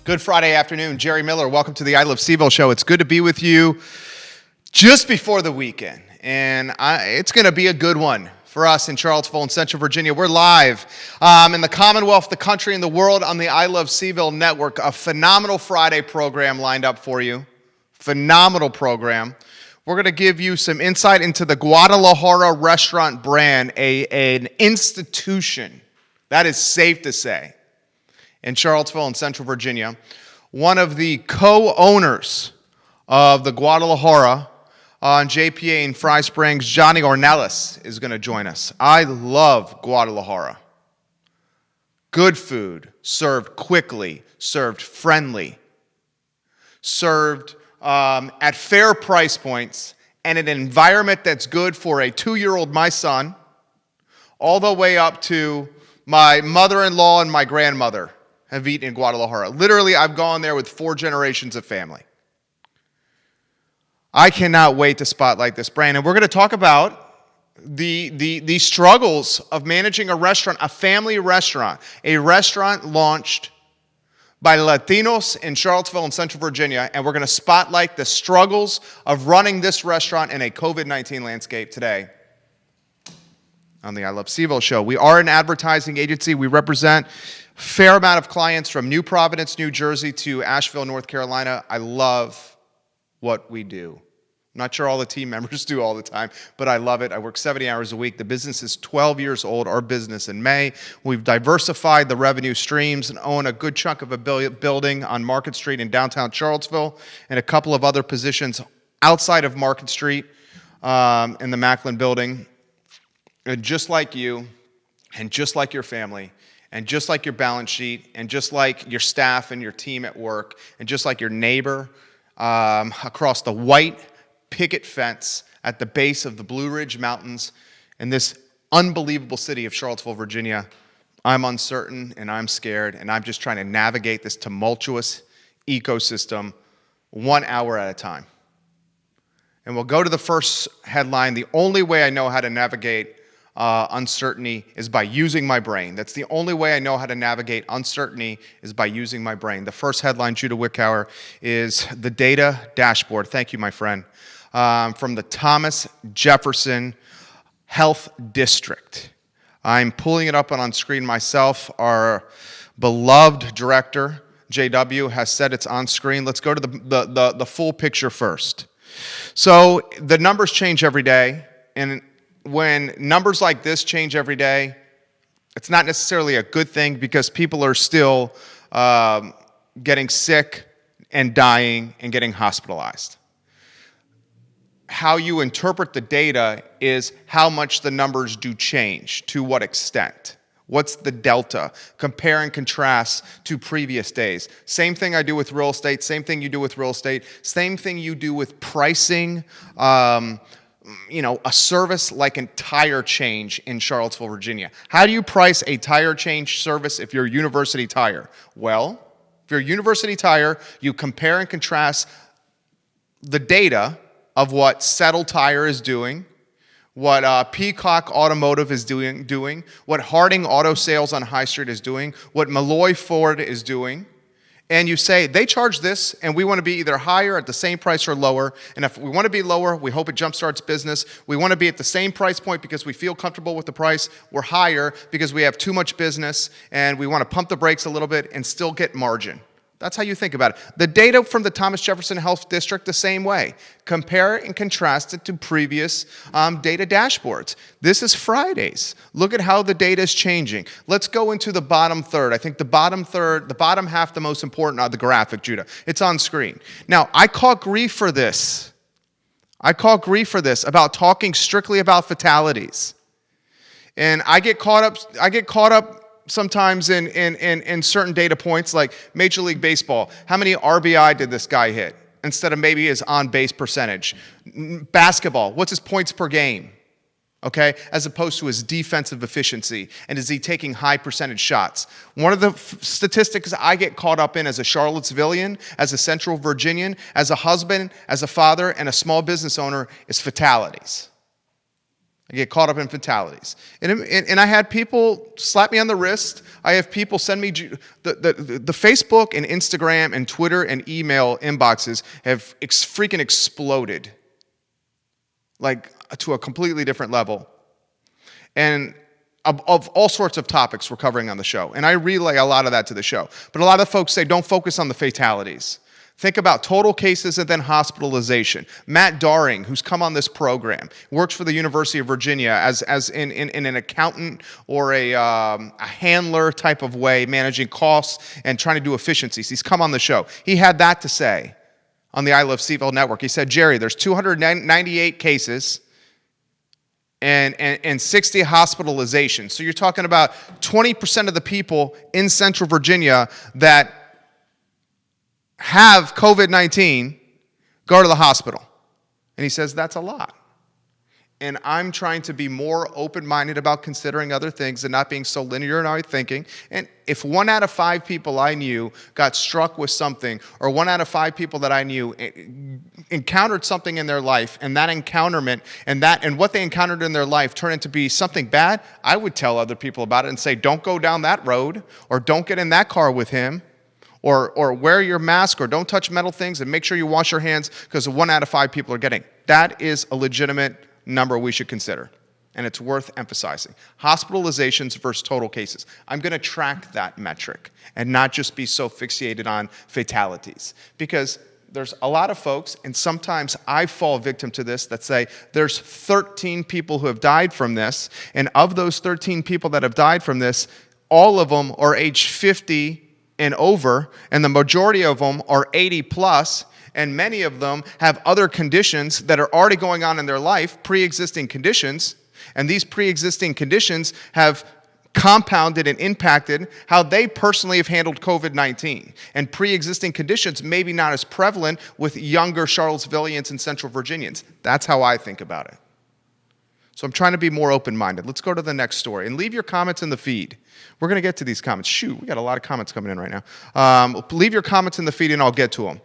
Good Friday afternoon. Jerry Miller, welcome to the I Love CVille show. It's good to be with you just before the weekend, and it's going to be a good one for us in Charlottesville and Central Virginia. We're live in the Commonwealth, the country, and the world on the I Love CVille network. A phenomenal Friday program lined up for you. Phenomenal program. We're going to give you some insight into the Guadalajara restaurant brand, an institution, that is safe to say, in Charlottesville and Central Virginia. One of the co-owners of the Guadalajara on JPA in Fry Springs, Johnny Ornelas, is going to join us. I love Guadalajara. Good food, served quickly, served friendly, served at fair price points, and an environment that's good for a 2-year-old, my son, all the way up to my mother-in-law and my grandmother have eaten in Guadalajara. Literally, I've gone there with 4 generations of family. I cannot wait to spotlight this brand. And we're going to talk about the struggles of managing a restaurant, a family restaurant, a restaurant launched by Latinos in Charlottesville and Central Virginia. And we're going to spotlight the struggles of running this restaurant in a COVID-19 landscape today on the I Love CVille show. We are an advertising agency. We represent a fair amount of clients from New Providence, New Jersey to Asheville, North Carolina. I love what we do. I'm not sure all the team members do all the time, but I love it. I work 70 hours a week. The business is 12 years old, our business in May. We've diversified the revenue streams and own a good chunk of a building on Market Street in downtown Charlottesville and a couple of other positions outside of Market Street in the Macklin building. And just like you, and just like your family, and just like your balance sheet, and just like your staff and your team at work, and just like your neighbor across the white picket fence at the base of the Blue Ridge Mountains in this unbelievable city of Charlottesville, Virginia, I'm uncertain and I'm scared, and I'm just trying to navigate this tumultuous ecosystem 1 hour at a time. And we'll go to the first headline. The only way I know how to navigate uncertainty is by using my brain. That's the only way I know how to navigate uncertainty is by using my brain. The first headline, Judah Wickhauer, is the data dashboard. Thank you, my friend. From the Jefferson Health District. I'm pulling it up on screen myself. Our beloved director, JW, has said it's on screen. Let's go to the full picture first. So the numbers change every day, and when numbers like this change every day, it's not necessarily a good thing because people are still getting sick and dying and getting hospitalized. How you interpret the data is how much the numbers do change, to what extent. What's the delta? Compare and contrast to previous days. Same thing I do with real estate, same thing you do with real estate, same thing you do with pricing, a service like a tire change in Charlottesville, Virginia. How do you price a tire change service if you're University Tire? Well, if you're University Tire, you compare and contrast the data of what Settle Tire is doing, what Peacock Automotive is doing, what Harding Auto Sales on High Street is doing, what Malloy Ford is doing, and you say, they charge this, and we want to be either higher, at the same price, or lower. And if we want to be lower, we hope it jumpstarts business. We want to be at the same price point because we feel comfortable with the price. We're higher because we have too much business, and we want to pump the brakes a little bit and still get margin. That's how you think about it. The data from the Jefferson Health District, the same way. Compare and contrast it to previous data dashboards. This is Fridays. Look at how the data is changing. Let's go into the bottom third. I think the bottom half, the most important are the graphic, Judah. It's on screen. Now, I caught grief for this. About talking strictly about fatalities. And I get caught up sometimes in certain data points like Major League Baseball. How many RBI did this guy hit instead of maybe his on-base percentage? Basketball, what's his points per game? Okay, as opposed to his defensive efficiency, and is he taking high percentage shots? One of the statistics I get caught up in as a Charlottesvillian, as a Central Virginian, as a husband, as a father, and a small business owner is fatalities. I get caught up in fatalities. And I had people slap me on the wrist. I have people send me the Facebook and Instagram and Twitter and email inboxes have freaking exploded, like to a completely different level. And of all sorts of topics we're covering on the show. And I relay a lot of that to the show. But a lot of folks say, don't focus on the fatalities. Think about total cases and then hospitalization. Matt Daring, who's come on this program, works for the University of Virginia as in an accountant or a handler type of way, managing costs and trying to do efficiencies. He's come on the show. He had that to say on the I Love CVille network. He said, Jerry, there's 298 cases and 60 hospitalizations. So you're talking about 20% of the people in Central Virginia that have COVID-19 go to the hospital. And he says that's a lot. And I'm trying to be more open-minded about considering other things and not being so linear in our thinking. And if 1 out of 5 people I knew got struck with something, or 1 out of 5 people that I knew encountered something in their life, and that encounterment and what they encountered in their life turned into be something bad, I would tell other people about it and say, don't go down that road, or don't get in that car with him. Or wear your mask, or don't touch metal things, and make sure you wash your hands, because 1 out of 5 people are getting. That is a legitimate number we should consider, and it's worth emphasizing. Hospitalizations versus total cases. I'm going to track that metric and not just be so fixated on fatalities, because there's a lot of folks, and sometimes I fall victim to this, that say there's 13 people who have died from this, and of those 13 people that have died from this, all of them are age 50 and over, and the majority of them are 80 plus, and many of them have other conditions that are already going on in their life, pre-existing conditions, and these pre-existing conditions have compounded and impacted how they personally have handled COVID-19. And pre-existing conditions maybe not as prevalent with younger Charlottesvillians and Central Virginians. That's how I think about it. So I'm trying to be more open-minded. Let's go to the next story. And leave your comments in the feed. We're going to get to these comments. Shoot, we got a lot of comments coming in right now. Leave your comments in the feed and I'll get to them.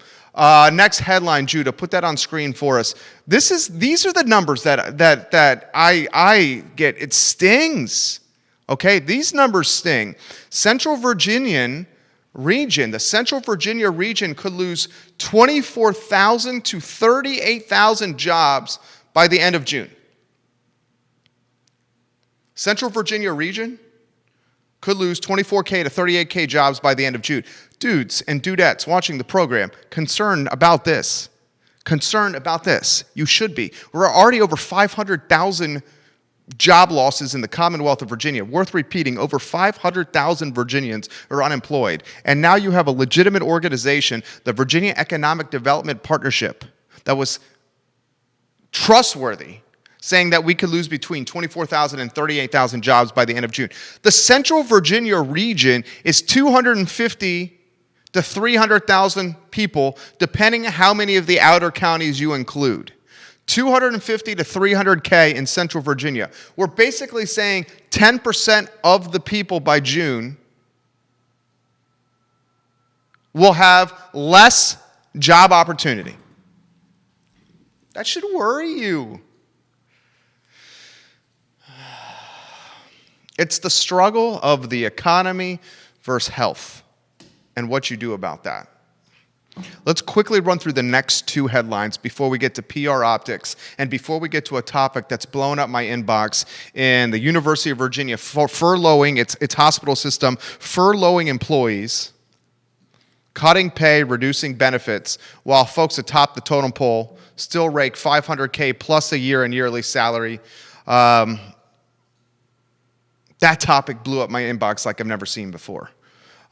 Next headline, Judah, put that on screen for us. These are the numbers that I get. It stings. Okay, these numbers sting. Central Virginian region, the Central Virginia region could lose 24,000 to 38,000 jobs by the end of June. Central Virginia region could lose 24K to 38K jobs by the end of June. Dudes and dudettes watching the program, concerned about this. You should be. We're already over 500,000 job losses in the Commonwealth of Virginia. Worth repeating, over 500,000 Virginians are unemployed. And now you have a legitimate organization, the Virginia Economic Development Partnership, that was trustworthy, saying that we could lose between 24,000 and 38,000 jobs by the end of June. The Central Virginia region is 250 to 300,000 people, depending on how many of the outer counties you include. 250 to 300K in Central Virginia. We're basically saying 10% of the people by June will have less job opportunity. That should worry you. It's the struggle of the economy versus health and what you do about that. Let's quickly run through the next 2 headlines before we get to PR optics and before we get to a topic that's blown up my inbox in the University of Virginia for furloughing its hospital system, furloughing employees, cutting pay, reducing benefits, while folks atop the totem pole still rake $500K plus a year in yearly salary. That topic blew up my inbox like I've never seen before.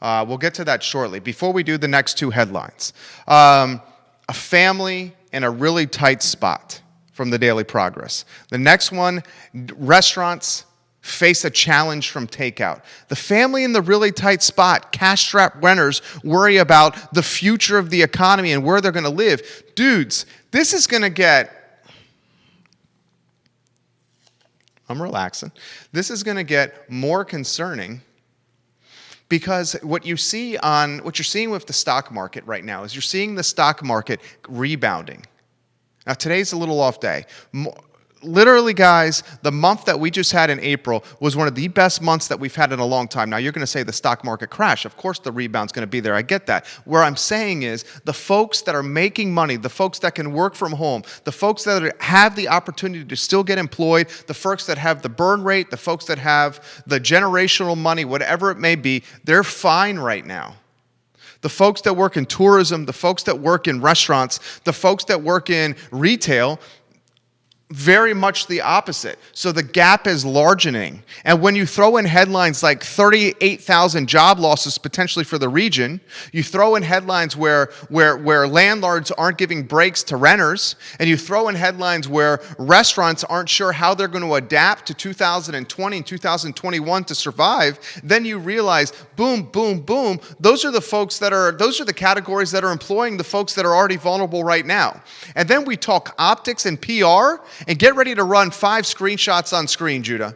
We'll get to that shortly. Before we do the next 2 headlines, a family in a really tight spot from the Daily Progress. The next one, restaurants face a challenge from takeout. The family in the really tight spot, cash-strapped renters worry about the future of the economy and where they're going to live. Dudes, this is going to get... I'm relaxing. This is going to get more concerning because what you're seeing with the stock market right now is you're seeing the stock market rebounding. Now, today's a little off day. literally, guys, the month that we just had in April was one of the best months that we've had in a long time. Now, you're going to say the stock market crash. Of course, the rebound's going to be there. I get that. Where I'm saying is the folks that are making money, the folks that can work from home, the folks that have the opportunity to still get employed, the folks that have the burn rate, the folks that have the generational money, whatever it may be, they're fine right now. The folks that work in tourism, the folks that work in restaurants, the folks that work in retail, very much the opposite. So the gap is largening. And when you throw in headlines like 38,000 job losses potentially for the region, you throw in headlines where landlords aren't giving breaks to renters, and you throw in headlines where restaurants aren't sure how they're going to adapt to 2020 and 2021 to survive, then you realize, boom, boom, boom, those are the categories that are employing the folks that are already vulnerable right now. And then we talk optics and PR, and get ready to run 5 screenshots on screen, Judah.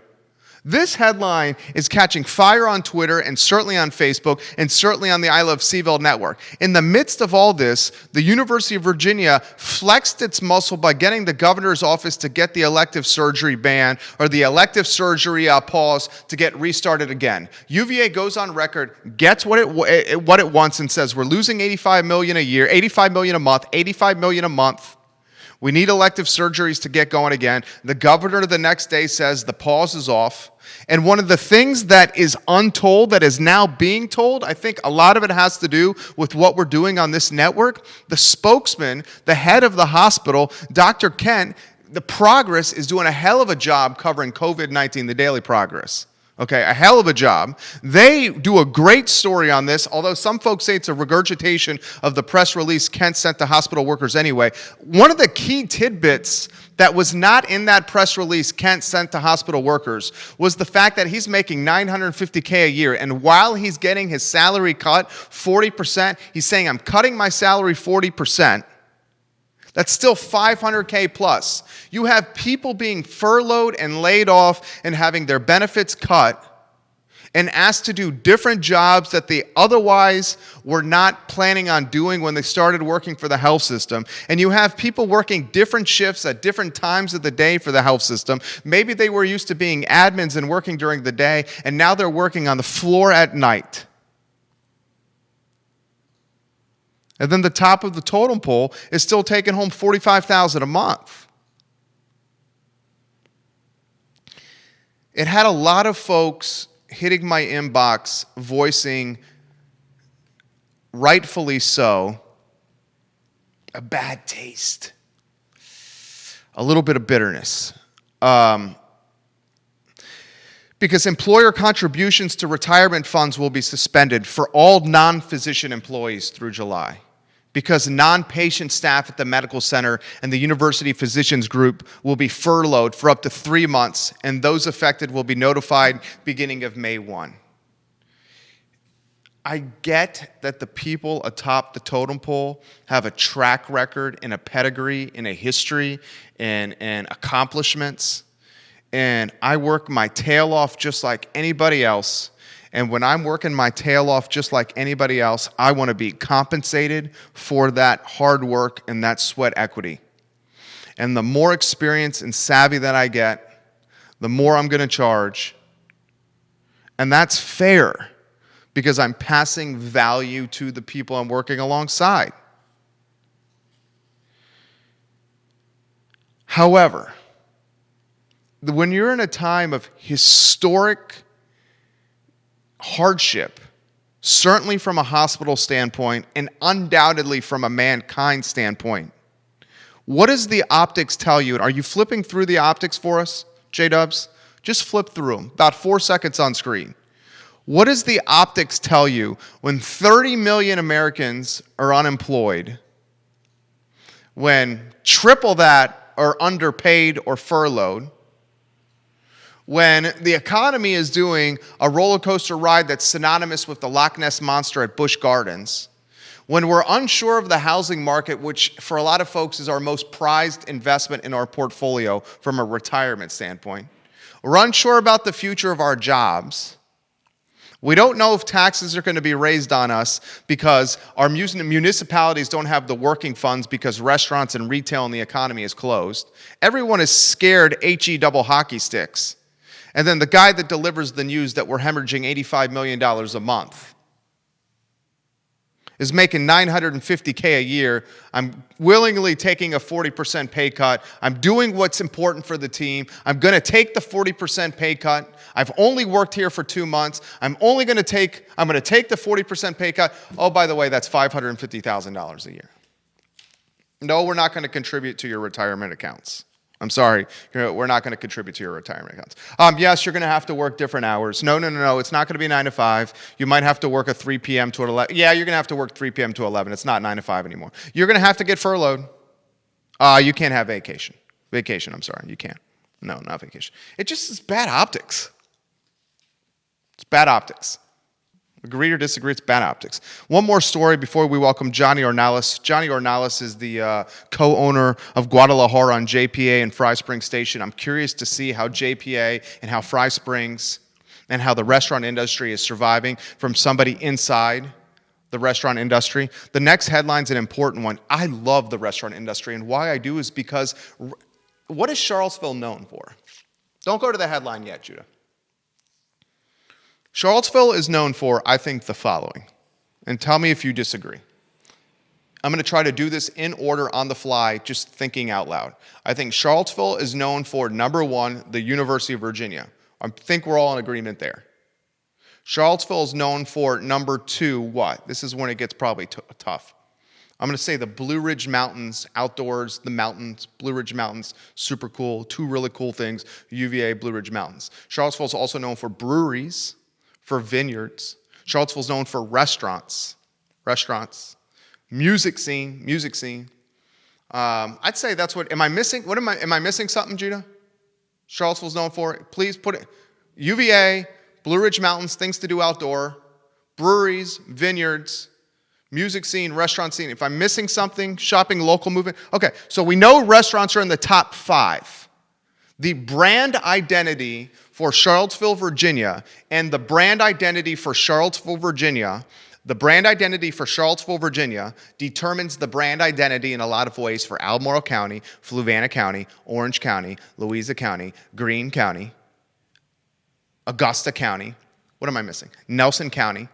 This headline is catching fire on Twitter and certainly on Facebook and certainly on the I Love CVille network. In the midst of all this, the University of Virginia flexed its muscle by getting the governor's office to get the elective surgery ban or the elective surgery pause to get restarted again. UVA goes on record, gets what it wants and says we're losing $85 million a year, $85 million a month, $85 million a month. We need elective surgeries to get going again. The governor the next day says the pause is off. And one of the things that is untold, that is now being told, I think a lot of it has to do with what we're doing on this network. The spokesman, the head of the hospital, Dr. Kent, the Progress is doing a hell of a job covering COVID-19, the Daily Progress. Okay, a hell of a job. They do a great story on this, although some folks say it's a regurgitation of the press release Kent sent to hospital workers anyway. One of the key tidbits that was not in that press release Kent sent to hospital workers was the fact that he's making $950K a year, and while he's getting his salary cut 40%, he's saying, I'm cutting my salary 40%. That's still $500K plus. You have people being furloughed and laid off and having their benefits cut and asked to do different jobs that they otherwise were not planning on doing when they started working for the health system. And you have people working different shifts at different times of the day for the health system. Maybe they were used to being admins and working during the day, and now they're working on the floor at night. And then the top of the totem pole is still taking home $45,000 a month. It had a lot of folks hitting my inbox voicing, rightfully so, a bad taste, a little bit of bitterness. Because employer contributions to retirement funds will be suspended for all non-physician employees through July. Because non-patient staff at the medical center and the university physicians group will be furloughed for up to 3 months, and those affected will be notified beginning of May 1. I get that the people atop the totem pole have a track record and a pedigree and a history and accomplishments, and I work my tail off just like anybody else. And when I'm working my tail off just like anybody else, I want to be compensated for that hard work and that sweat equity. And the more experience and savvy that I get, the more I'm going to charge. And that's fair because I'm passing value to the people I'm working alongside. However, when you're in a time of historic hardship, certainly from a hospital standpoint and undoubtedly from a mankind standpoint, what does the optics tell you? Are you flipping through the optics for us, J-Dubs? Just flip through them, about 4 seconds on screen. What does the optics tell you when 30 million Americans are unemployed, when triple that are underpaid or furloughed, when the economy is doing a roller coaster ride that's synonymous with the Loch Ness Monster at Busch Gardens, when we're unsure of the housing market, which for a lot of folks is our most prized investment in our portfolio from a retirement standpoint, we're unsure about the future of our jobs, We don't know if taxes are going to be raised on us because our municipalities don't have the working funds because restaurants and retail and the economy is closed. Everyone is scared HE double hockey sticks. And then the guy that delivers the news that we're hemorrhaging $85 million a month is making $950K a year. I'm willingly taking a 40% pay cut. I'm doing what's important for the team. I'm going to take the 40% pay cut. I've only worked here for 2 months. I'm going to take the 40% pay cut. Oh, by the way, that's $550,000 a year. No, we're not going to contribute to your retirement accounts. I'm sorry, we're not going to contribute to your retirement accounts. Yes, you're going to have to work different hours. No, it's not going to be 9 to 5. You might have to work a 3 p.m. to 11. Yeah, you're going to have to work 3 p.m. to 11. It's not 9 to 5 anymore. You're going to have to get furloughed. You can't have vacation. I'm sorry, you can't. No, not vacation. It just is bad optics. It's bad optics. Agree or disagree, it's bad optics. One more story before we welcome Johnny Ornelas. Johnny Ornelas is the co-owner of Guadalajara on JPA and Fry Springs Station. I'm curious to see how JPA and how Fry Springs and how the restaurant industry is surviving from somebody inside the restaurant industry. The next headline's an important one. I love the restaurant industry, and why I do is because what is Charlottesville known for? Don't go to the headline yet, Judah. Charlottesville is known for, I think, the following. And tell me if you disagree. I'm going to try to do this in order on the fly, just thinking out loud. I think Charlottesville is known for, number one, the University of Virginia. I think we're all in agreement there. Charlottesville is known for, number two, what? This is when it gets probably tough. I'm going to say the Blue Ridge Mountains, outdoors, the mountains, Blue Ridge Mountains, super cool. Two really cool things, UVA, Blue Ridge Mountains. Charlottesville is also known for breweries, for vineyards. Charlottesville's known for restaurants, music scene. I'd say that's what, am I missing something, Judah? Charlottesville's known for, please put it, UVA, Blue Ridge Mountains, things to do outdoor, breweries, vineyards, music scene, restaurant scene. If I'm missing something, shopping, local movement. Okay, so we know restaurants are in the top 5. The brand identity for Charlottesville, Virginia, and the brand identity for Charlottesville, Virginia, determines the brand identity in a lot of ways for Albemarle County, Fluvanna County, Orange County, Louisa County, Greene County, Augusta County. What am I missing? Nelson County.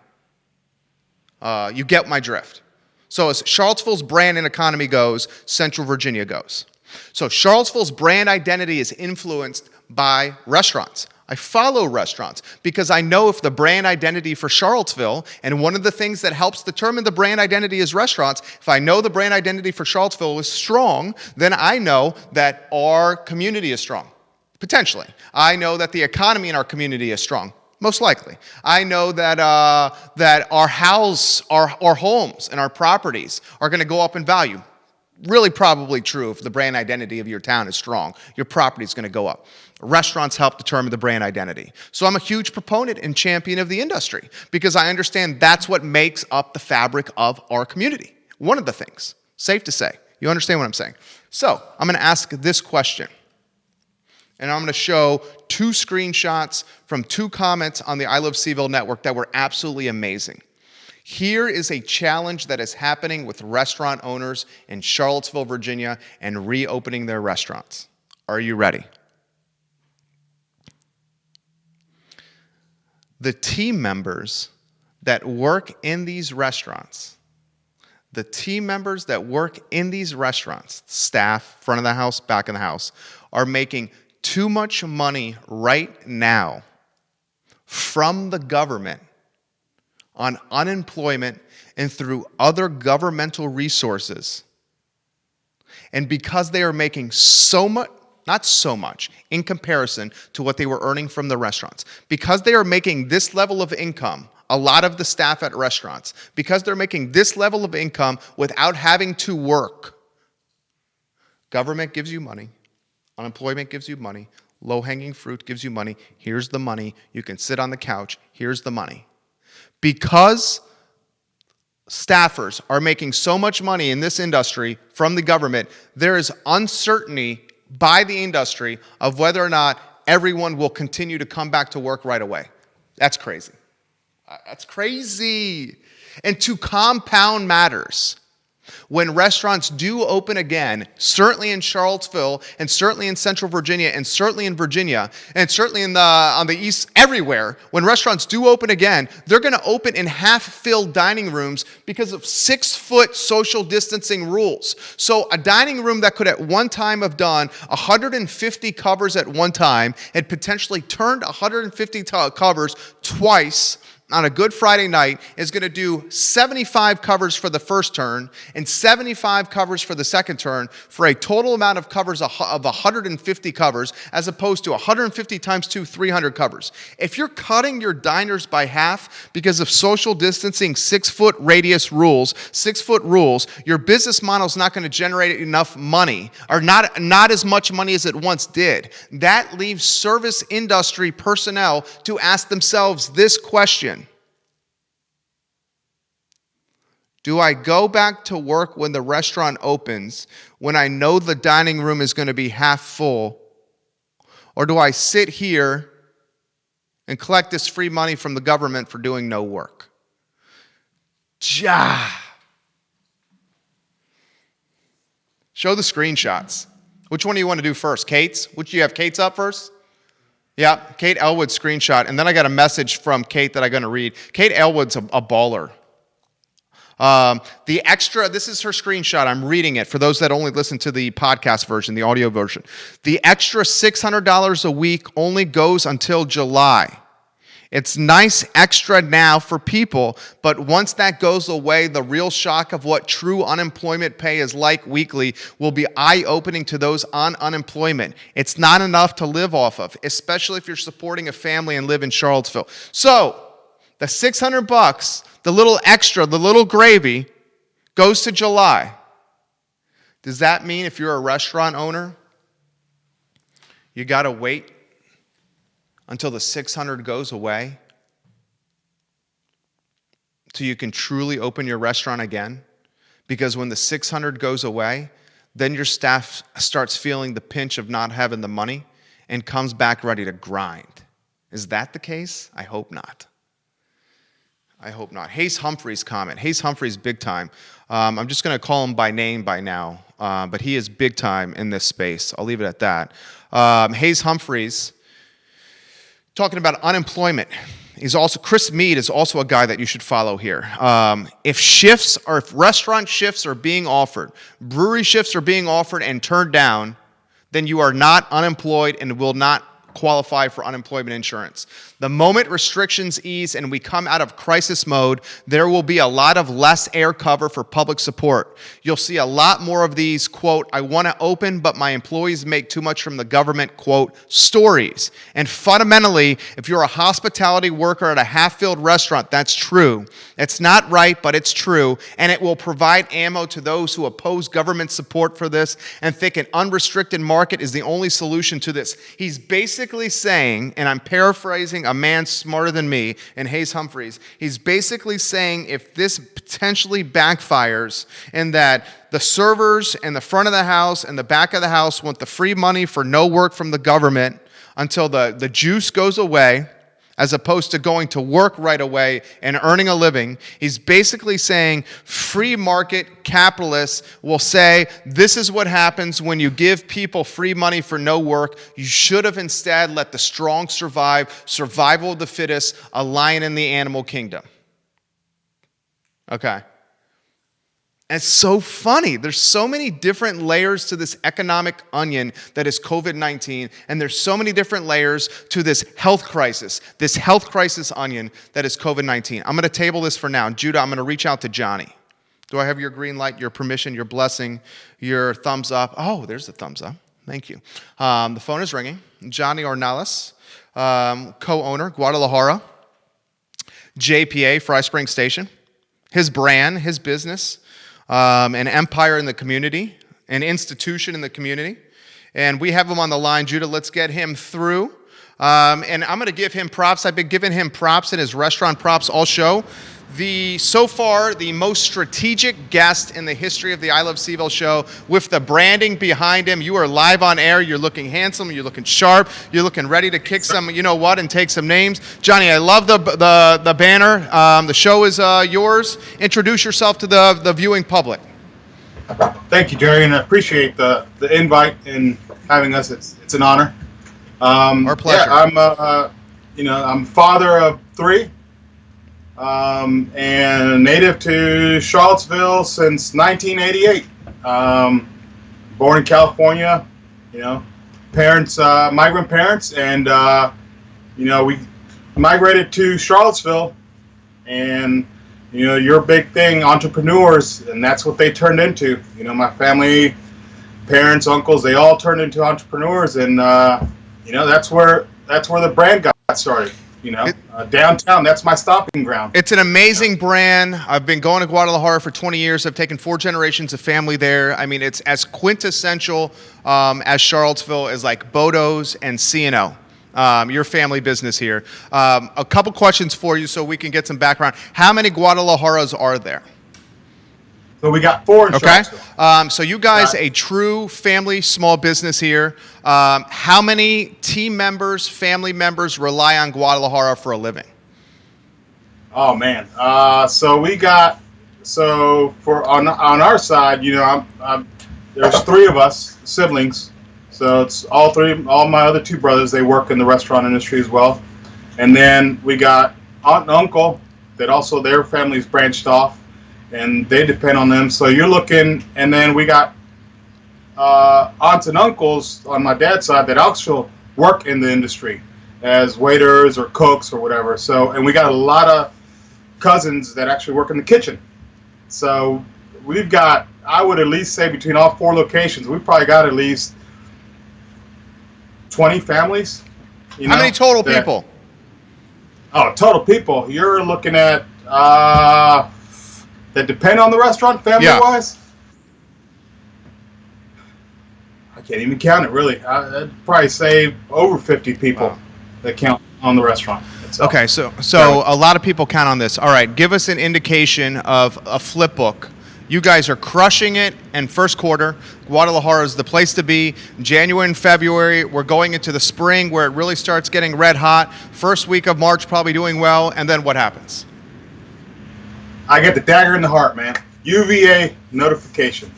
You get my drift. So as Charlottesville's brand and economy goes, Central Virginia goes. So Charlottesville's brand identity is influenced by restaurants. I follow restaurants because I know if the brand identity for Charlottesville, and one of the things that helps determine the brand identity is restaurants, if I know the brand identity for Charlottesville is strong, then I know that our community is strong, potentially. I know that the economy in our community is strong, most likely. I know that our homes and our properties are going to go up in value. Really probably true if the brand identity of your town is strong. Your property is going to go up. Restaurants help determine the brand identity. So I'm a huge proponent and champion of the industry because I understand that's what makes up the fabric of our community. One of the things, safe to say. You understand what I'm saying? So I'm going to ask this question. And I'm going to show 2 screenshots from 2 comments on the I Love CVille network that were absolutely amazing. Here is a challenge that is happening with restaurant owners in Charlottesville, Virginia, and reopening their restaurants. Are you ready? The team members that work in these restaurants, staff, front of the house, back of the house, are making too much money right now from the government on unemployment and through other governmental resources. And because they are making so much, not so much, in comparison to what they were earning from the restaurants, because they are making this level of income, a lot of the staff at restaurants, because they're making this level of income without having to work, government gives you money, unemployment gives you money, low-hanging fruit gives you money, here's the money, you can sit on the couch, here's the money. Because staffers are making so much money in this industry from the government, there is uncertainty by the industry of whether or not everyone will continue to come back to work right away. That's crazy. That's crazy. And to compound matters, when restaurants do open again, certainly in Charlottesville and certainly in Central Virginia and certainly in Virginia and certainly on the East, everywhere, when restaurants do open again, they're going to open in half-filled dining rooms because of 6-foot social distancing rules. So a dining room that could at one time have done 150 covers at one time had potentially turned 150 covers twice on a Good Friday night is going to do 75 covers for the first turn and 75 covers for the second turn for a total amount of covers of 150 covers as opposed to 150 times 2, 300 covers. If you're cutting your diners by half because of social distancing 6-foot radius rules, 6-foot rules, your business model is not going to generate enough money or not as much money as it once did. That leaves service industry personnel to ask themselves this question. Do I go back to work when the restaurant opens, when I know the dining room is going to be half full? Or do I sit here and collect this free money from the government for doing no work? Show the screenshots. Which one do you want to do first? Kate's? Which do you have Kate's up first? Yeah, Kate Elwood's screenshot. And then I got a message from Kate that I'm going to read. Kate Elwood's a baller. This is her screenshot. I'm reading it for those that only listen to the podcast version, the audio version. The extra $600 a week only goes until July. It's nice extra now for people, but once that goes away, the real shock of what true unemployment pay is like weekly will be eye-opening to those on unemployment. It's not enough to live off of, especially if you're supporting a family and live in Charlottesville. So, the $600, the little extra, the little gravy, goes to July. Does that mean if you're a restaurant owner, you got to wait until the $600 goes away till you can truly open your restaurant again? Because when the $600 goes away, then your staff starts feeling the pinch of not having the money and comes back ready to grind. Is that the case? I hope not. I hope not. Hayes Humphrey's comment. Hayes Humphrey's big time. I'm just going to call him by name by now, but he is big time in this space. I'll leave it at that. Hayes Humphrey's talking about unemployment. Chris Mead is also a guy that you should follow here. If restaurant shifts are being offered, brewery shifts are being offered and turned down, then you are not unemployed and will not qualify for unemployment insurance. The moment restrictions ease and we come out of crisis mode, there will be a lot of less air cover for public support. You'll see a lot more of these, quote, I want to open, but my employees make too much from the government, quote, stories. And fundamentally, if you're a hospitality worker at a half-filled restaurant, that's true. It's not right, but it's true. And it will provide ammo to those who oppose government support for this and think an unrestricted market is the only solution to this. He's basically saying, and I'm paraphrasing a man smarter than me, and Hayes Humphreys, he's basically saying if this potentially backfires and that the servers in the front of the house and the back of the house want the free money for no work from the government until the juice goes away, as opposed to going to work right away and earning a living. He's basically saying free market capitalists will say, this is what happens when you give people free money for no work. You should have instead let the strong survive, survival of the fittest, a lion in the animal kingdom. Okay. And it's so funny. There's so many different layers to this economic onion that is COVID-19, and there's so many different layers to this health crisis onion that is COVID-19. I'm going to table this for now. Judah, I'm going to reach out to Johnny. Do I have your green light, your permission, your blessing, your thumbs up? Oh, there's the thumbs up. Thank you. The phone is ringing. Johnny Ornelas, co-owner, Guadalajara, JPA, Fry Spring Station. His brand, his business, an empire in the community, an institution in the community. And we have him on the line. Judah, let's get him through. And I'm going to give him props. I've been giving him props in his restaurant props all show. so far the most strategic guest in the history of the I Love CVille show, with the branding behind him. You are live on air. You're looking handsome. You're looking sharp. You're looking ready to kick some, you know what, and take some names. Johnny, I love the banner. The show is yours. Introduce yourself to the viewing public. Thank you, Jerry, and I appreciate the invite and having us. It's an honor. Our pleasure. Yeah, I'm father of 3, and native to Charlottesville since 1988. Born in California, parents, migrant parents, and we migrated to Charlottesville, and your big thing, entrepreneurs, and that's what they turned into. My family, parents, uncles, they all turned into entrepreneurs, and that's where the brand got started. Downtown, that's my stomping ground. It's an amazing brand. I've been going to Guadalajara for 20 years. I've taken 4 generations of family there. I mean, it's as quintessential as Charlottesville as like Bodo's and C&O. Your family business here. A couple questions for you so we can get some background. How many Guadalajaras are there? So we got 4 in Charlottesville. So you guys, a true family small business here. How many team members, family members rely on Guadalajara for a living? Oh man. On our side, there's 3 of us siblings. So it's all my other 2 brothers. They work in the restaurant industry as well. And then we got aunt and uncle that also their families branched off, and they depend on them. So you're looking, and then we got aunts and uncles on my dad's side that also work in the industry as waiters or cooks or whatever. So, and we got a lot of cousins that actually work in the kitchen. So we've got, I would at least say between all 4 locations, we've probably got at least 20 families. How many total people? Oh, total people. You're looking at that depend on the restaurant, family-wise. I can't even count it, really. I'd probably say over 50 people that count on the restaurant itself. Okay, so a lot of people count on this. All right, give us an indication of a flip book. You guys are crushing it in first quarter. Guadalajara is the place to be. January and February, we're going into the spring where it really starts getting red hot. First week of March, probably doing well. And then what happens? I get the dagger in the heart, man. UVA notification.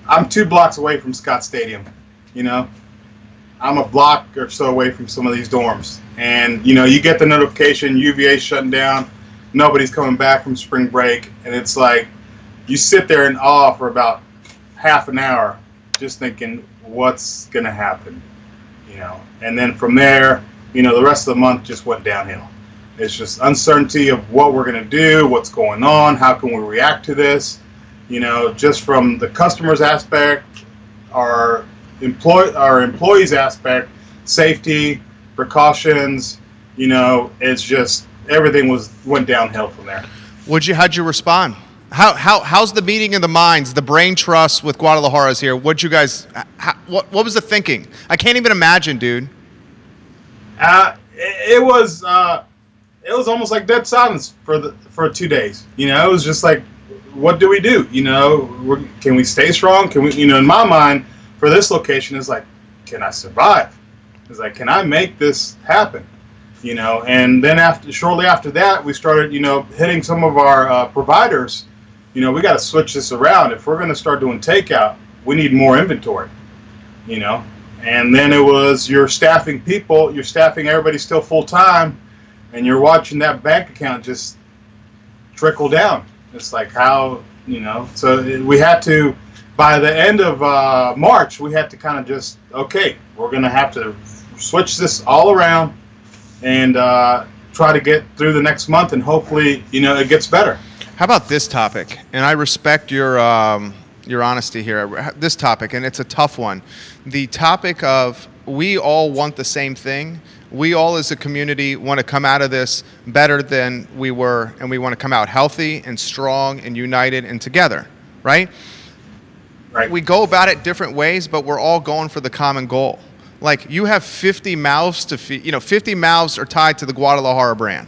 I'm 2 blocks away from Scott Stadium. I'm a block or so away from some of these dorms. And, you get the notification, UVA shutting down. Nobody's coming back from spring break, and it's like you sit there in awe for about half an hour just thinking what's going to happen, and then from there, the rest of the month just went downhill. It's just uncertainty of what we're going to do, what's going on, how can we react to this, just from the customer's aspect, our employees aspect, safety, precautions, it's just everything went downhill from there. How'd you respond? How's the meeting of the minds, the brain trust with Guadalajara's here? What'd you guys? What was the thinking? I can't even imagine, dude. It was almost like dead silence for 2 days. It was just like, what do we do? Can we stay strong? Can we? In my mind, for this location, is like, can I survive? It's like, can I make this happen? And then shortly after that, we started, hitting some of our providers. We got to switch this around. If we're going to start doing takeout, we need more inventory, And then it was you're staffing everybody still full time, and you're watching that bank account just trickle down. It's like how, so we had to, by the end of March, we had to kind of just, okay, we're going to have to switch this all around and try to get through the next month, and hopefully, it gets better. How about this topic? And I respect your honesty here. This topic, and it's a tough one. The topic of we all want the same thing. We all as a community want to come out of this better than we were, and we want to come out healthy and strong and united and together, right? Right. We go about it different ways, but we're all going for the common goal. Like, you have 50 mouths to feed. 50 mouths are tied to the Guadalajara brand.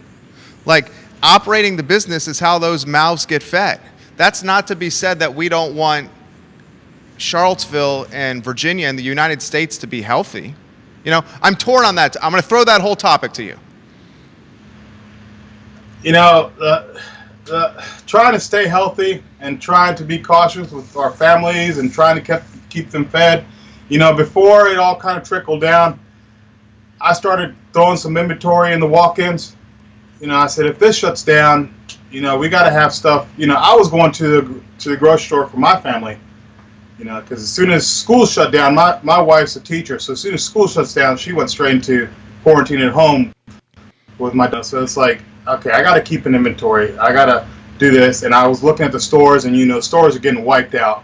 Like, operating the business is how those mouths get fed. That's not to be said that we don't want Charlottesville and Virginia and the United States to be healthy. You know, I'm torn on that. I'm going to throw that whole topic to you. You know, trying to stay healthy and trying to be cautious with our families and trying to keep them fed. You know, before it all kind of trickled down, I started throwing some inventory in the walk-ins. You know, I said, if this shuts down, you know, we got to have stuff. You know, I was going to the grocery store for my family, you know, because as soon as school shut down, my wife's a teacher, so as soon as school shuts down, she went straight into quarantine at home with my dad. So it's like, okay, I got to keep an inventory. I got to do this. And I was looking at the stores, and, you know, stores are getting wiped out.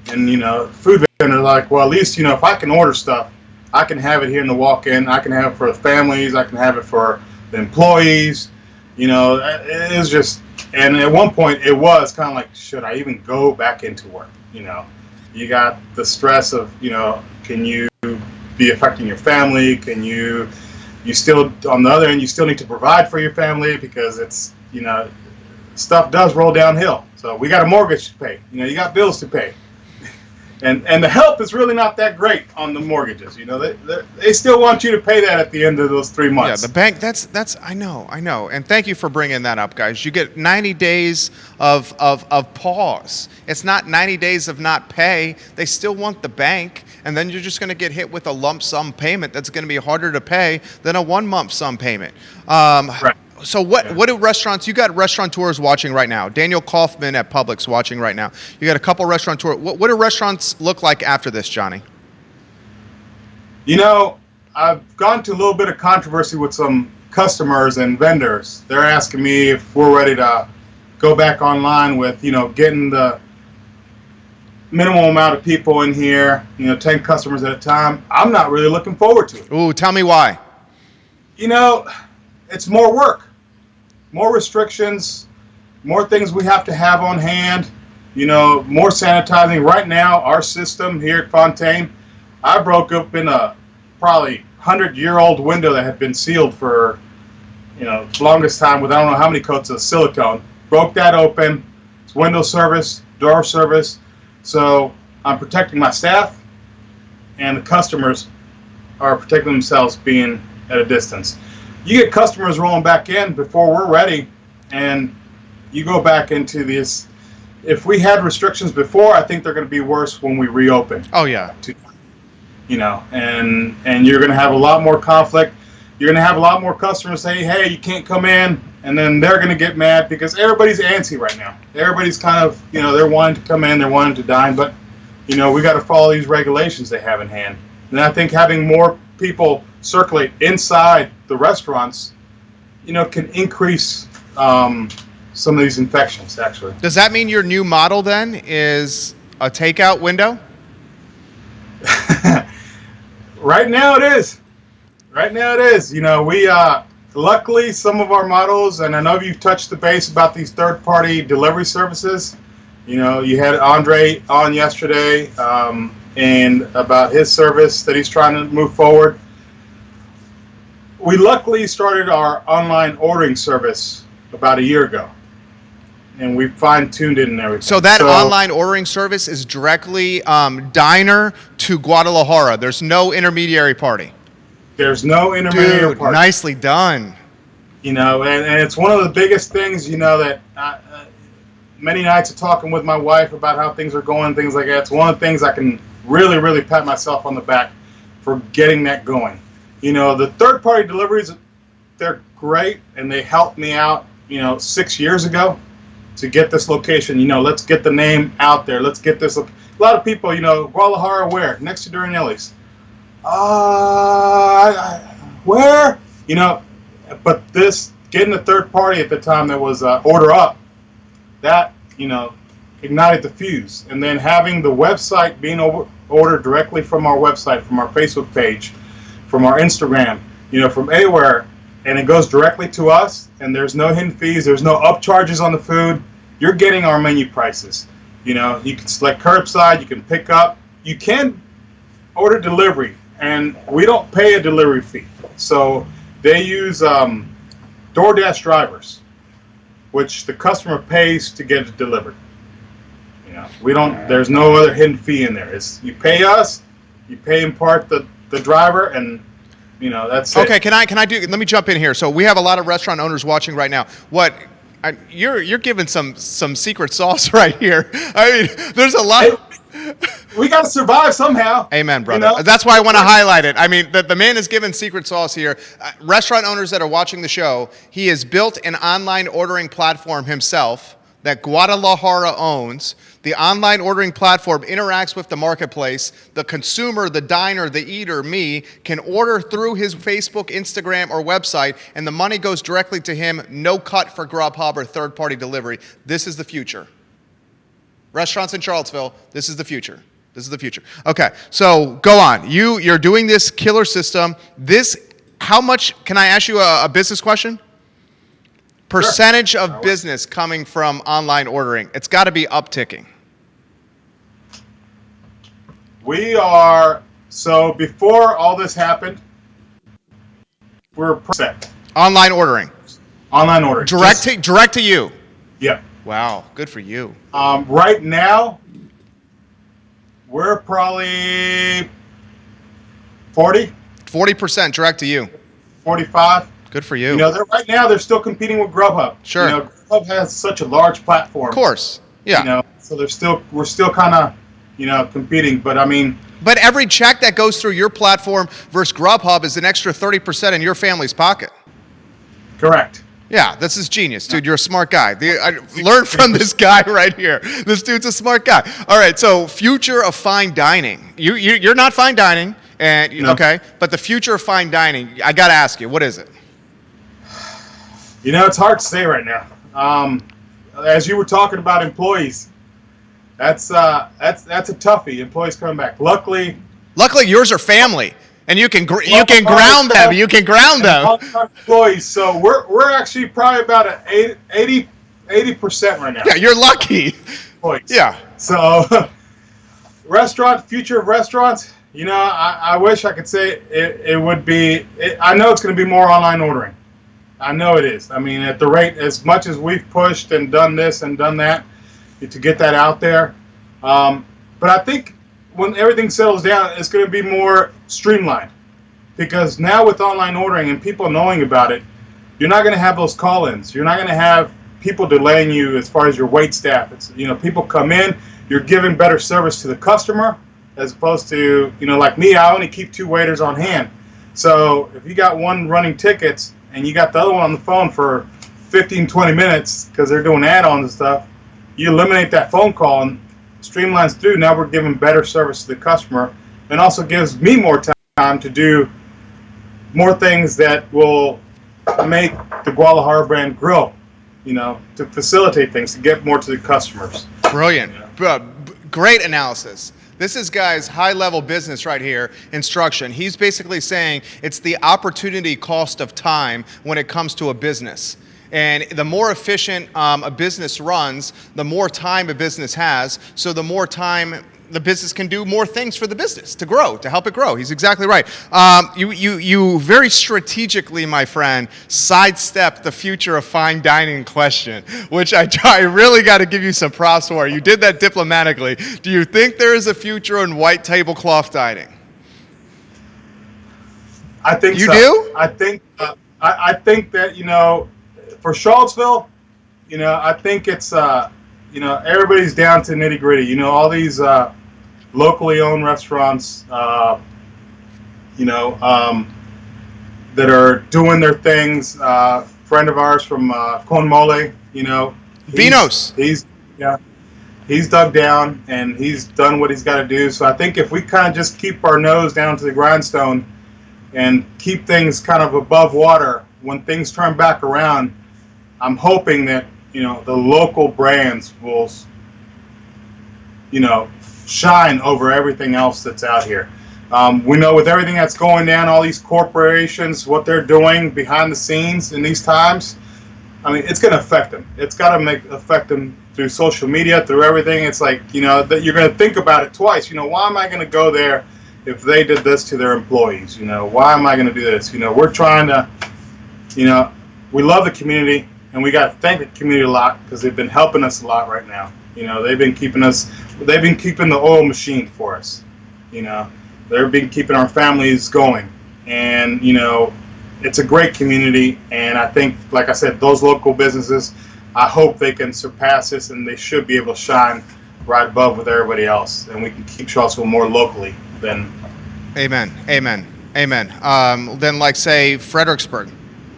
And, you know, food vendors are like, well, at least, you know, if I can order stuff, I can have it here in the walk-in. I can have it for the families. I can have it for the employees. You know, it is just, and at one point it was kind of like, should I even go back into work? You know, you got the stress of, you know, can you be affecting your family? Can you still, on the other end, you still need to provide for your family because it's, you know, stuff does roll downhill. So we got a mortgage to pay. You know, you got bills to pay. And the help is really not that great on the mortgages. You know, they still want you to pay that at the end of those 3 months. Yeah, the bank, that's I know. And thank you for bringing that up, guys. You get 90 days of pause. It's not 90 days of not pay. They still want the bank, and then you're just going to get hit with a lump sum payment that's going to be harder to pay than a 1 month sum payment. Right. So what do restaurants, you got restaurateurs watching right now. Daniel Kaufman at Publix watching right now. You got a couple restaurateurs. What do restaurants look like after this, Johnny? You know, I've gone to a little bit of controversy with some customers and vendors. They're asking me if we're ready to go back online with, you know, getting the minimum amount of people in here, you know, 10 customers at a time. I'm not really looking forward to it. Ooh, tell me why. You know, it's more work. More restrictions, more things we have to have on hand, you know, more sanitizing. Right now, our system here at Fontaine, I broke up in a probably 100-year-old window that had been sealed for, you know, the longest time with I don't know how many coats of silicone. Broke that open. It's window service, door service. So I'm protecting my staff, and the customers are protecting themselves being at a distance. You get customers rolling back in before we're ready, and you go back into this. If we had restrictions before, I think they're going to be worse when we reopen. Oh, yeah. You know, and you're going to have a lot more conflict. You're going to have a lot more customers say, hey, you can't come in, and then they're going to get mad because everybody's antsy right now. Everybody's kind of, you know, they're wanting to come in, they're wanting to dine, but, you know, we got to follow these regulations they have in hand. And I think having more people circulate inside the restaurants, you know, can increase some of these infections, actually. Does that mean your new model then is a takeout window? Right now it is. Right now it is. You know, we luckily some of our models, and I know you've touched the base about these third-party delivery services. You know, you had Andre on yesterday, and about his service that he's trying to move forward. We luckily started our online ordering service about a year ago, and we fine-tuned it and everything. So that online ordering service is directly diner to Guadalajara. There's no intermediary party. There's no intermediary party. Nicely done. You know, and it's one of the biggest things, you know, that many nights of talking with my wife about how things are going, things like that. It's one of the things I can really, really pat myself on the back for getting that going. You know, the third-party deliveries, they're great, and they helped me out, you know, 6 years ago to get this location. You know, let's get the name out there. Let's get this. A lot of people, you know, Guadalajara where? Next to Ornelas. Where? You know, but this, getting the third party at the time that was Order Up, that, you know, ignited the fuse. And then having the website being ordered directly from our website, from our Facebook page, from our Instagram, you know, from anywhere, and it goes directly to us, and there's no hidden fees, there's no upcharges on the food. You're getting our menu prices. You know, you can select curbside, you can pick up, you can order delivery, and we don't pay a delivery fee. So they use DoorDash drivers. which the customer pays to get it delivered. You know, we don't. There's no other hidden fee in there. It's you pay us, you pay in part the driver, and you know that's it. Okay, can I do? Let me jump in here. So we have a lot of restaurant owners watching right now. You're giving some secret sauce right here. I mean, there's a lot. We got to survive somehow. Amen, brother. You know? That's why I want to highlight it. I mean, the man is giving secret sauce here. Restaurant owners that are watching the show, he has built an online ordering platform himself that Guadalajara owns. The online ordering platform interacts with the marketplace. The consumer, the diner, the eater, me, can order through his Facebook, Instagram, or website, and the money goes directly to him. No cut for Grubhub or third-party delivery. This is the future. Restaurants in Charlottesville, this is the future. This is the future. Okay, so go on. You're doing this killer system. How much, can I ask you a business question? Percentage of business coming from online ordering. It's got to be upticking. So before all this happened, we're percent. Online ordering. Online ordering. Direct to you. Yeah. Wow, good for you. Right now, we're probably 40% direct to you. 45. Good for you. You know, right now they're still competing with Grubhub. Sure. You know, Grubhub has such a large platform. Of course. Yeah. You know, so we're still kind of, you know, competing. But I mean. But every check that goes through your platform versus Grubhub is an extra 30% in your family's pocket. Correct. Yeah, this is genius, dude. You're a smart guy. I learned from this guy right here. This dude's a smart guy. All right, so future of fine dining. You're not fine dining, and No. Okay, but the future of fine dining. I got to ask you, what is it? You know, it's hard to say right now. As you were talking about employees, that's a toughie. Employees coming back. Luckily, yours are family, and you can ground them. You can ground them. Employees. So we're actually probably about at 80% right now. Yeah, you're lucky. Employees. Yeah. So, future of restaurants. You know, I wish I could say it would be. I know it's going to be more online ordering. I know it is. I mean, at the rate, as much as we've pushed and done this and done that to get that out there. But I think when everything settles down, it's going to be more streamlined. Because now with online ordering and people knowing about it, you're not going to have those call-ins. You're not going to have people delaying you as far as your wait staff. It's, you know, people come in, you're giving better service to the customer as opposed to, you know, like me, I only keep 2 waiters on hand. So if you got one running tickets, and you got the other one on the phone for 15, 20 minutes because they're doing add-ons and stuff, you eliminate that phone call and streamlines through. Now we're giving better service to the customer and also gives me more time to do more things that will make the Guadalajara brand grow, you know, to facilitate things, to get more to the customers. Brilliant. Great analysis. This is Guy's high-level business right here, instruction. He's basically saying it's the opportunity cost of time when it comes to a business. And the more efficient a business runs, the more time a business has, so the more time the business can do more things for the business to grow, to help it grow. He's exactly right. You very strategically, my friend, sidestepped the future of fine dining question, which I really got to give you some props for. You did that diplomatically. Do you think there is a future in white tablecloth dining? I think you so. do? I think that, you know, for Charlottesville, you know, I think it's, you know, everybody's down to nitty gritty. You know, all these locally owned restaurants, you know, that are doing their things. Friend of ours from Con Mole, you know, Vinos. He's dug down and he's done what he's got to do. So I think if we kind of just keep our nose down to the grindstone and keep things kind of above water, when things turn back around, I'm hoping that, you know, the local brands will, you know, shine over everything else that's out here. We know with everything that's going down, all these corporations, what they're doing behind the scenes in these times, I mean, it's going to affect them. It's got to affect them through social media, through everything. It's like, you know, that you're going to think about it twice. You know, why am I going to go there if they did this to their employees? You know, why am I going to do this? You know, we're trying to, you know, we love the community. and we got to thank the community a lot because they've been helping us a lot right now. You know, they've been keeping the oil machine for us. You know, they've been keeping our families going, and you know, it's a great community. And I think, like I said, those local businesses, I hope they can surpass this, and they should be able to shine right above with everybody else, and we can keep Charlottesville more locally than. Amen. Amen. Amen. Then, like, say, Fredericksburg,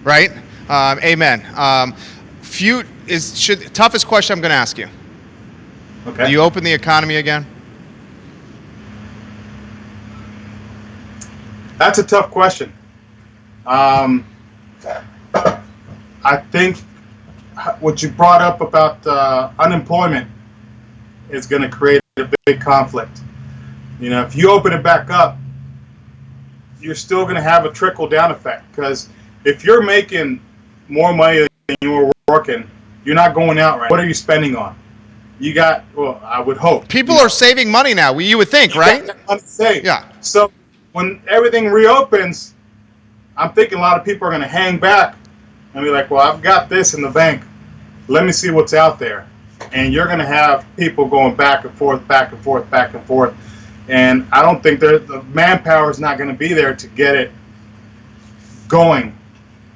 right? Amen. Toughest question I'm going to ask you. Okay. Do you open the economy again? That's a tough question. I think what you brought up about unemployment is going to create a big conflict. You know, if you open it back up, you're still going to have a trickle-down effect, because if you're making more money than you were working, you're not going out right. What are you spending on? You got, well, I would hope. People are saving money now, you would think, right? Yeah. So when everything reopens, I'm thinking a lot of people are going to hang back and be like, well, I've got this in the bank. Let me see what's out there. And you're going to have people going back and forth, back and forth, back and forth. And I don't think the manpower is not going to be there to get it going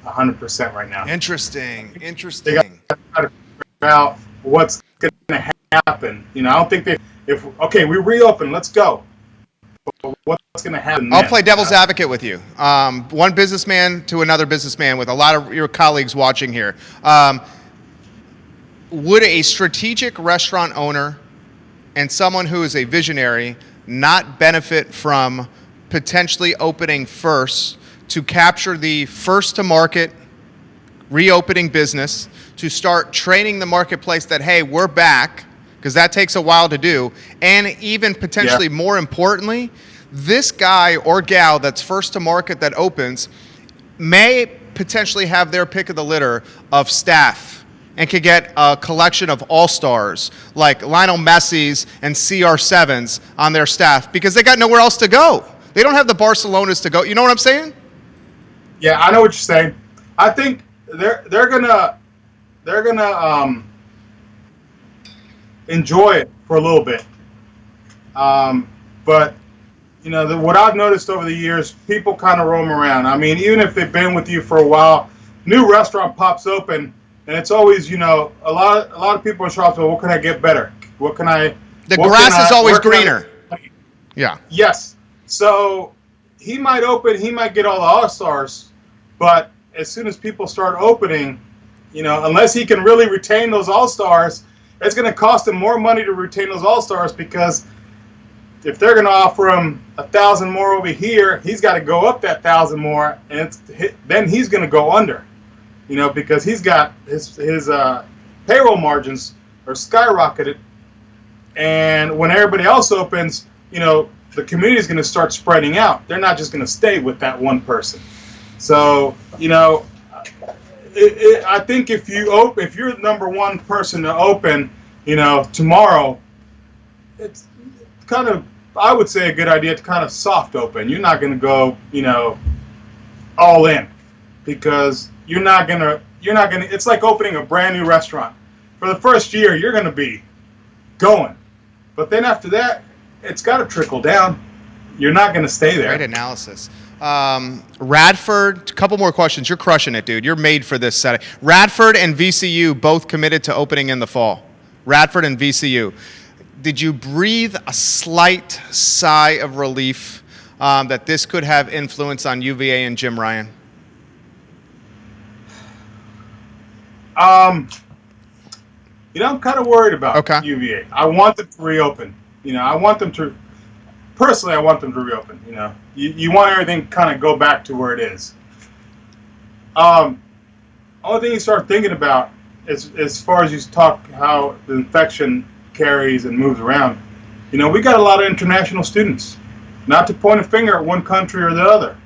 100% right now. Interesting. They got to figure out what's going to happen. You know, I don't think we reopen, let's go. But what's going to happen? I'll play devil's advocate with you. One businessman to another businessman, with a lot of your colleagues watching here. Would a strategic restaurant owner and someone who is a visionary not benefit from potentially opening first to capture the first to market reopening business, to start training the marketplace that, hey, we're back, because that takes a while to do, and even potentially more importantly, this guy or gal that's first to market that opens may potentially have their pick of the litter of staff and could get a collection of all-stars like Lionel Messi's and CR7s on their staff, because they got nowhere else to go. They don't have the Barcelonas to go. You know what I'm saying? Yeah, I know what you're saying. I think they're gonna enjoy it for a little bit. But you know, what I've noticed over the years, people kind of roam around. I mean, even if they've been with you for a while, new restaurant pops open. And it's always, you know, a lot of people in Charlottesville, what can I get better? The grass is always greener. Yeah. Yes. So he might get all the all-stars, but as soon as people start opening, you know, unless he can really retain those all-stars, it's going to cost him more money to retain those all-stars, because if they're going to offer him 1,000 more over here, he's got to go up that 1,000 more, and then he's going to go under. You know, because he's got his payroll margins are skyrocketed, and when everybody else opens, you know, the community is going to start spreading out. They're not just going to stay with that one person. So, you know, I think if you're the number one person to open, you know, tomorrow, it's kind of, I would say, a good idea to kind of soft open. You're not going to go, you know, all in, because you're not gonna, it's like opening a brand new restaurant. For the first year, you're gonna be going. But then after that, it's gotta trickle down. You're not gonna stay there. Great analysis. Radford, a couple more questions. You're crushing it, dude. You're made for this setting. Radford and VCU both committed to opening in the fall. Radford and VCU. Did you breathe a slight sigh of relief that this could have influence on UVA and Jim Ryan? You know, I'm kind of worried about UVA. I want them to reopen. You know, I want them to reopen. You know, you want everything kind of go back to where it is. Only thing you start thinking about is, as far as you talk how the infection carries and moves around, you know, we got a lot of international students. Not to point a finger at one country or the other,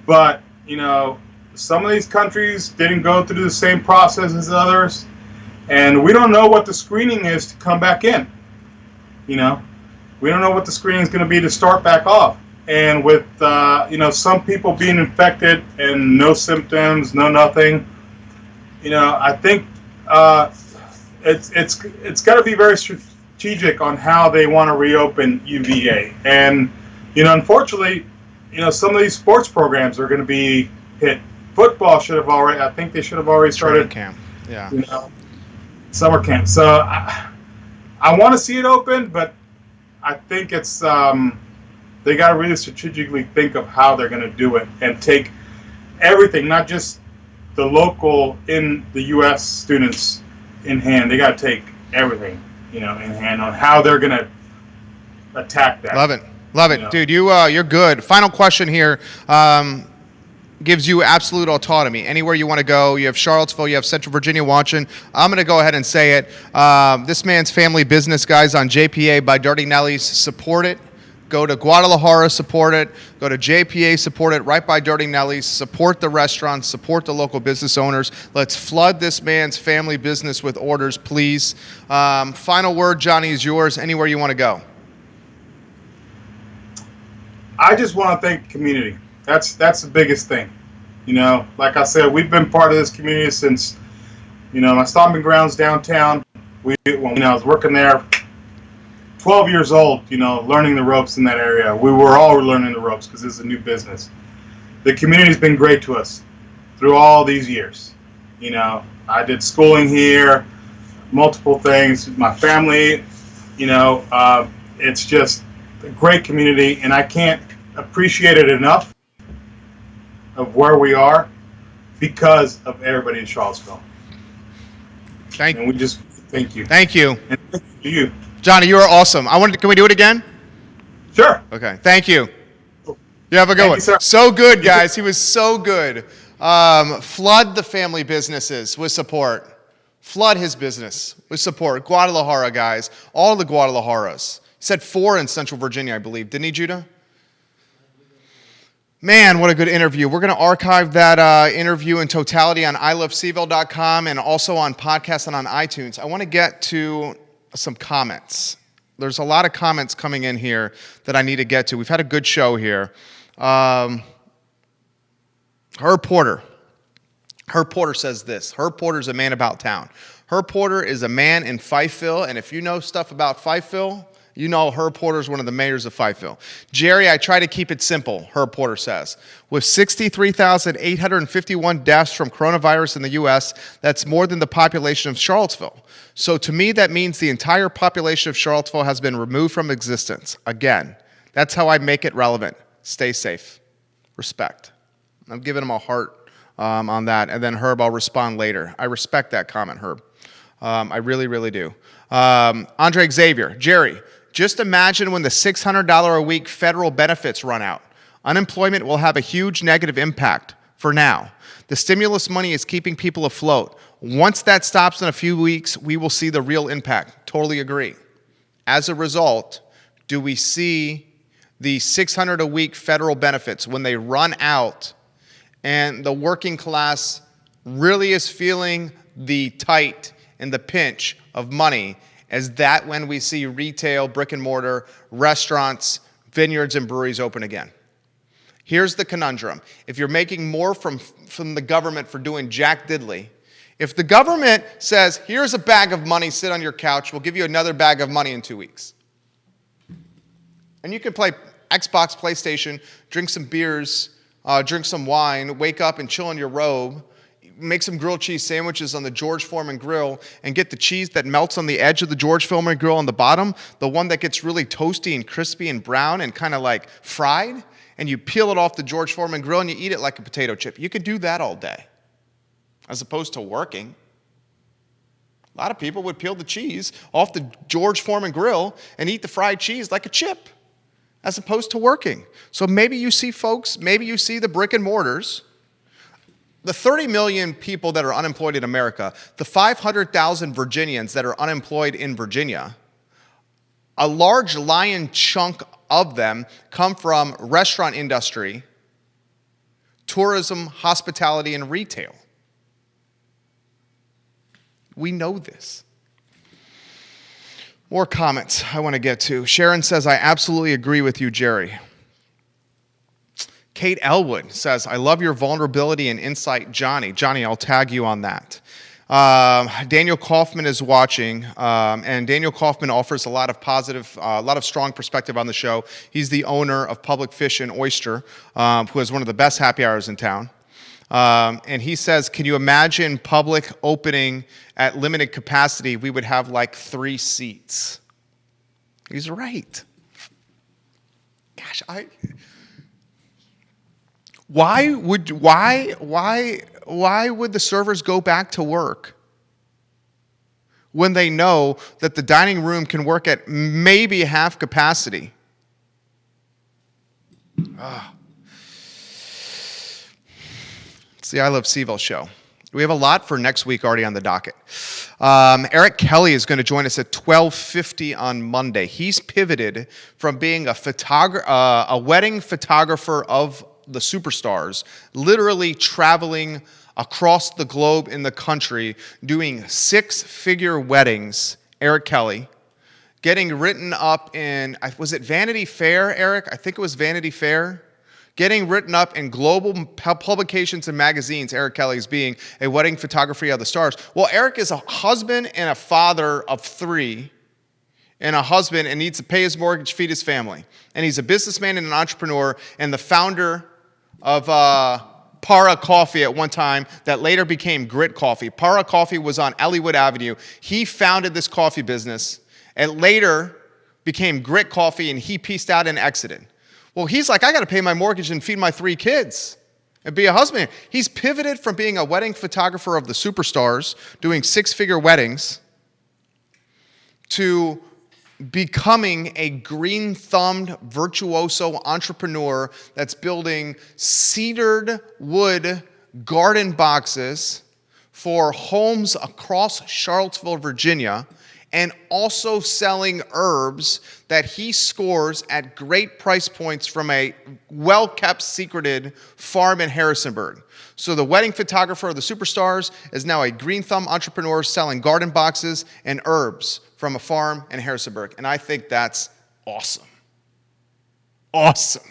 but, you know, some of these countries didn't go through the same process as others, and we don't know what the screening is to come back in. You know, we don't know what the screening is going to be to start back off. And with, you know, some people being infected and no symptoms, no nothing, I think it's got to be very strategic on how they want to reopen UVA, and unfortunately, some of these sports programs are going to be hit. Football should have already. I think they should have already started camp. Yeah. Summer camp. So I want to see it open, but I think it's they got to really strategically think of how they're going to do it and take everything, not just the local in the U.S. students in hand. They got to take everything, in hand on how they're going to attack that. Love it, dude. You're good. Final question here. Gives you absolute autonomy. Anywhere you want to go, you have Charlottesville, you have Central Virginia watching. I'm going to go ahead and say it. This man's family business, guys, on JPA by Dirty Nelly's. Support it. Go to Guadalajara, support it. Go to JPA, support it. Right by Dirty Nelly's. Support the restaurants. Support the local business owners. Let's flood this man's family business with orders, please. Final word, Johnny, is yours. Anywhere you want to go. I just want to thank the community. That's the biggest thing. Like I said, we've been part of this community since, my stomping grounds downtown. When I was working there, 12 years old, learning the ropes in that area. We were all learning the ropes because this is a new business. The community's been great to us through all these years. I did schooling here, multiple things. My family, it's just a great community, and I can't appreciate it enough of where we are because of everybody in Charlottesville. And we just thank you. Thank you. And thank you. Johnny, you are awesome. Can we do it again? Sure. Okay. Thank you. You have a good one. Sir. So good, guys. He was so good. Flood the family businesses with support. Flood his business with support. Guadalajara, guys. All the Guadalajaras. He said 4 in Central Virginia, I believe. Didn't he, Judah? Man, what a good interview. We're going to archive that interview in totality on ilovecville.com and also on podcast and on iTunes. I want to get to some comments. There's a lot of comments coming in here that I need to get to. We've had a good show here. Herb Porter. Herb Porter says this. Herb Porter's a man about town. Herb Porter is a man in Fifeville, and if you know stuff about Fifeville, you know Herb Porter is one of the mayors of Fifeville. Jerry, I try to keep it simple, Herb Porter says. With 63,851 deaths from coronavirus in the U.S., that's more than the population of Charlottesville. So to me, that means the entire population of Charlottesville has been removed from existence. Again, that's how I make it relevant. Stay safe. Respect. I'm giving him a heart on that. And then, Herb, I'll respond later. I respect that comment, Herb. I really, really do. Andre Xavier, Jerry, just imagine when the $600 a week federal benefits run out. Unemployment will have a huge negative impact for now. The stimulus money is keeping people afloat. Once that stops in a few weeks, we will see the real impact. Totally agree. As a result, do we see the $600 a week federal benefits when they run out and the working class really is feeling the tight and the pinch of money? Is that when we see retail, brick and mortar, restaurants, vineyards, and breweries open again? Here's the conundrum. If you're making more from the government for doing jack diddly, if the government says, here's a bag of money, sit on your couch, we'll give you another bag of money in 2 weeks. And you can play Xbox, PlayStation, drink some beers, drink some wine, wake up and chill in your robe, make some grilled cheese sandwiches on the George Foreman grill and get the cheese that melts on the edge of the George Foreman grill on the bottom, the one that gets really toasty and crispy and brown and kind of like fried, and you peel it off the George Foreman grill and you eat it like a potato chip. You could do that all day as opposed to working. A lot of people would peel the cheese off the George Foreman grill and eat the fried cheese like a chip as opposed to working. So maybe you see folks, maybe you see the brick and mortars, the 30 million people that are unemployed in America, the 500,000 Virginians that are unemployed in Virginia, a large lion chunk of them come from restaurant industry, tourism, hospitality, and retail. We know this. More comments I want to get to. Sharon says, I absolutely agree with you, Jerry. Kate Elwood says, I love your vulnerability and insight, Johnny. Johnny, I'll tag you on that. Daniel Kaufman is watching, and Daniel Kaufman offers a lot of strong perspective on the show. He's the owner of Public Fish and Oyster, who has one of the best happy hours in town. And he says, can you imagine Public opening at limited capacity? We would have like 3 seats. He's right. Gosh, why would the servers go back to work when they know that the dining room can work at maybe half capacity? It's the I Love CVille show. We have a lot for next week already on the docket. Eric Kelly is going to join us at 12:50 on Monday. He's pivoted from being a wedding photographer of the superstars, literally traveling across the globe in the country, doing 6-figure weddings, Eric Kelly, getting written up in, was it Vanity Fair, Eric? I think it was Vanity Fair. Getting written up in global publications and magazines, Eric Kelly, is being a wedding photographer of the stars. Well, Eric is a husband and a father of 3, and a husband, and needs to pay his mortgage, feed his family. And he's a businessman and an entrepreneur, and the founder of Para Coffee at one time that later became Grit Coffee. Para Coffee was on Ellwood Avenue. He founded this coffee business. It later became Grit Coffee, and he pieced out and exited. Well, he's like, I got to pay my mortgage and feed my 3 kids and be a husband. He's pivoted from being a wedding photographer of the superstars, doing 6-figure weddings, to becoming a green-thumbed virtuoso entrepreneur that's building cedared wood garden boxes for homes across Charlottesville, Virginia, and also selling herbs that he scores at great price points from a well-kept, secreted farm in Harrisonburg. So the wedding photographer of the superstars is now a green-thumb entrepreneur selling garden boxes and herbs from a farm in Harrisonburg. And I think that's awesome. Awesome.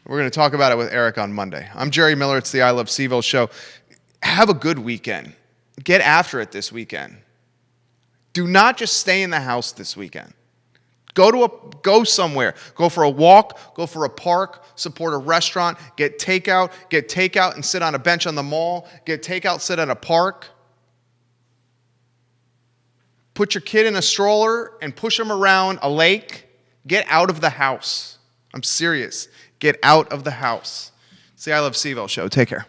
We're going to talk about it with Eric on Monday. I'm Jerry Miller. It's the I Love CVille show. Have a good weekend. Get after it this weekend. Do not just stay in the house this weekend. Go somewhere. Go for a walk. Go for a park. Support a restaurant. Get takeout and sit on a bench on the mall. Get takeout, sit at a park. Put your kid in a stroller and push him around a lake. Get out of the house. I'm serious. Get out of the house. It's the I Love CVille show. Take care.